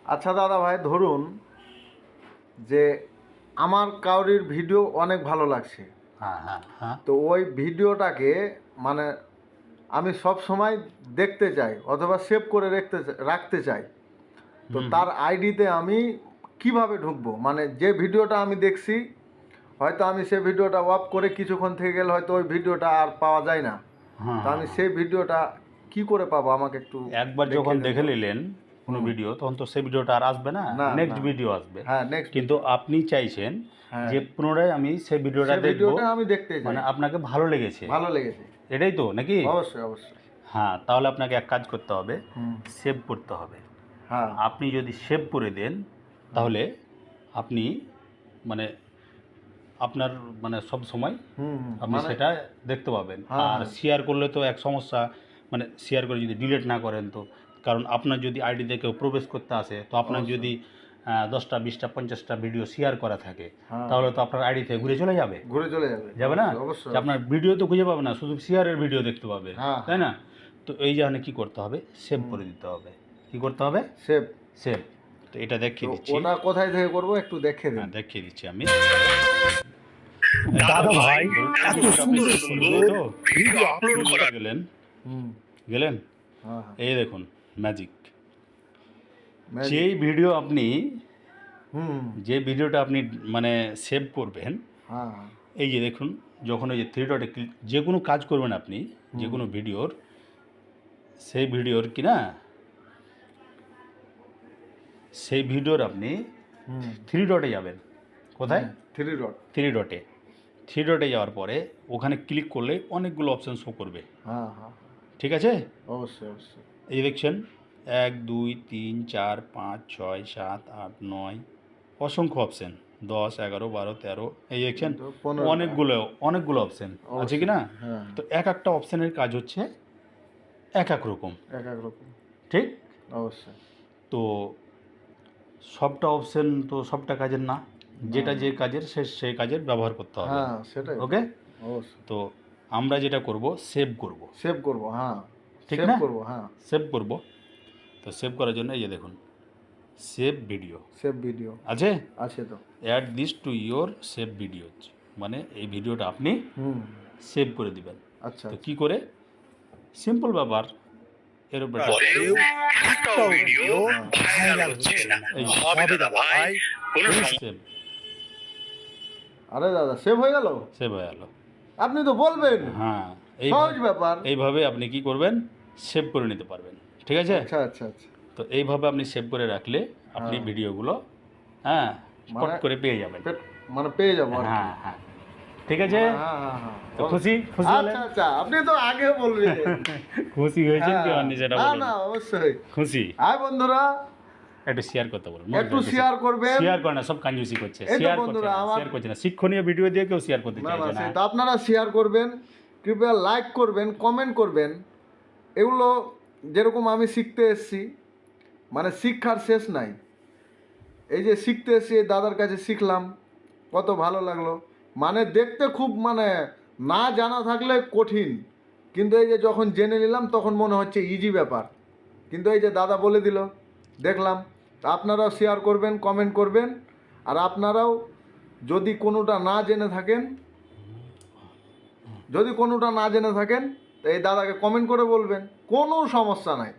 আচ্ছা দাদা ভাই, ধরুন যে আমার কাউরির ভিডিও অনেক ভালো লাগছে, হ্যাঁ হ্যাঁ হ্যাঁ তো ওই ভিডিওটাকে মানে আমি সব সময় দেখতে চাই অথবা সেভ করে রাখতে চাই। তো তার আইডিতে আমি কিভাবে ঢুকবো? মানে যে ভিডিওটা আমি দেখছি, হয়তো আমি সেই ভিডিওটা অফ করে কিছুক্ষণ থেকে গেলে হয়তো ওই ভিডিওটা আর পাওয়া যায় না। হ্যাঁ তো আমি সেই ভিডিওটা কি করে পাবো, আমাকে একটু একবার যখন দেখে নিলেন কোনো ভিডিও, তখন তো সেই ভিডিওটা আর আসবে না, না, নেক্সট না। ভিডিও আসবে। হ্যাঁ, নেক্সট কিন্তু আপনি চাইছেন হ্যাঁ, যে পুনরায় আমি সেই ভিডিওটা সেই দেখবো, ভিডিওটা আমি দেখতে চাই। মানে আপনাকে ভালো লেগেছে, ভালো লেগেছে। এটাই তো নাকি? অবশ্যই, অবশ্যই। হ্যাঁ, তাহলে আপনাকে এক কাজ করতে হবে, হুম। সেভ করতে হবে। হ্যাঁ। আপনি যদি সেভ করে দেন তাহলে আপনি মানে আপনার মানে সব সময় হুম, আপনি মানে সেটা দেখতে পাবেন। হ্যাঁ, আর হ্যাঁ। শেয়ার করলে তো এক সমস্যা, মানে শেয়ার করে যদি ডিলিট না করেন তো, কারণ আপনার যদি আইডিতে কেউ প্রবেশ করতে আসে, তো আপনার অবশ্যই। যদি 10টা 20টা 50টা ভিডিও শেয়ার করা থাকে, হ্যাঁ। তাহলে তো আপনার আইডি থেকে ঘুরে চলে যাবে, ঘুরে চলে যাবে। যাবে না? অবশ্যই, যে আপনার ভিডিও তো খুঁজে পাবে না, শুধু শেয়ারের ভিডিও দেখতে পাবে, হ্যাঁ, তাই না? তো এই জন্য কী করতে হবে, সেভ করে দিতে হবে। কী করতে হবে? সেভ। সেভ। তো এটা দেখিয়ে তো দিচ্ছি। ওটা কোথায় থেকে করবো একটু দেখে দিন। হ্যাঁ, দেখিয়ে দিচ্ছি আমি। দাদা ভাই এত সুন্দর সুন্দর ভিডিও আপলোড করা গেলেন হুম। গেলেন হ্যাঁ, হ্যাঁ। এই দেখুন ম্যাজিক। Magic। যেই ভিডিও আপনি, হুম। যে ভিডিওটা আপনি মানে সেভ করবেন, হ্যাঁ, হ্যাঁ। এই যে দেখুন, যখন ওই যে থ্রি ডটে যে কোনো কাজ করবেন আপনি, যে কোনো ভিডিওর, সেই ভিডিওর কি না, সেই ভিডিওর আপনি হুম। থ্রি ডটে যাবেন। কোথায়? Three dot. থ্রি ডটে যাওয়ার পরে ওখানে ক্লিক করলে অনেকগুলো অপশান শো করবে, হ্যাঁ, হ্যাঁ। ঠিক আছে? অবশ্যই, অবশ্যই। এই যে দেখছেন 1 2 3 4 5 6 7 8 9, অসংখ্য অপশান, 10 11 12 13, এই দেখছেন 15টা। অনেকগুলো অপশান আছে কি না? হ্যাঁ। তো এক একটা অপশানের কাজ হচ্ছে এক এক রকম, এক এক রকম। ঠিক? অবশ্যই। তো সবটা অপশান তো সবটা কাজের না, যেটা যে কাজের সেই কাজের ব্যবহার করতে হবে। হ্যাঁ, সেটাই। ওকে? অবশ্যই। তো আমরা যেটা করব, সেভ করব, সেভ করবো, হ্যাঁ। ঠিক সেভ না? করবো, হ্যাঁ। সেভ করব। তো সেভ করার জন্য এই যে দেখুন, সেভ ভিডিও সেভ ভিডিও আছে। আছে তো। Add this to your save videos, মানে এই ভিডিওটা আপনি হুম। সেভ করে দিবেন। আচ্ছা, তো আচ্ছা। কী করে? সিম্পল ব্যাপার, এর উপরে পরেও একটাও ভিডিও ভাইরাল হচ্ছে না। হবে দাদা ভাই, কোনো সেভ, আরে দাদা, সেভ হয়ে গেল? সেভ হয়ে গেল। আপনি তো বলবেন। হ্যাঁ, সহজ ব্যাপার। এইভাবে আপনি কি করবেন, সেভ করে নিতে পারবেন, ঠিক আছে? আচ্ছা, আচ্ছা, আচ্ছা। তো এইভাবে আপনি সেভ করে রাখলে আপনি হ্যাঁ। ভিডিওগুলো হ্যাঁ স্পট মানে করে পেয়ে যাবেন। মানে পেয়ে যাবো আর কি। হ্যাঁ হ্যাঁ, ঠিক আছে? হ্যাঁ, হ্যাঁ, হ্যাঁ। তো খুশি হলেন? আচ্ছা, আচ্ছা, আপনি তো আগে বলবেন। খুশি হয়েছেন কি হননি সেটা না, বলুন। না, অবশ্যই। খুশি? হ্যাঁ বন্ধুরা, একটু শেয়ার করতে বলুন। একটু শেয়ার করবেন। শেয়ার করে না, সব কাঞ্জুসি করছে, এই তো শেয়ার করছে বন্ধুরা, না, আমার শেয়ার করছে না, শিক্ষণীয় ভিডিও দিয়ে কেউ শেয়ার করতে না, না, চাইছে না। সেটা আপনারা শেয়ার করবেন, কৃপয়া লাইক করবেন, কমেন্ট করবেন। এগুলো যেরকম আমি শিখতে এসেছি, মানে শিক্ষার শেষ নাই। এই যে শিখতে এসেছি, এই দাদার কাছে শিখলাম, কত ভালো লাগলো। মানে দেখতে খুব মানে না জানা থাকলে কঠিন, কিন্তু এই যে যখন জেনে নিলাম তখন মনে হচ্ছে ইজি ব্যাপার। কিন্তু এই যে দাদা বলে দিল, দেখলাম। তা আপনারাও শেয়ার করবেন, কমেন্ট করবেন। আর আপনারাও যদি কোনোটা না জেনে থাকেন, তো এই দাদাকে কমেন্ট করে বলবেন, কোনো সমস্যা নাই।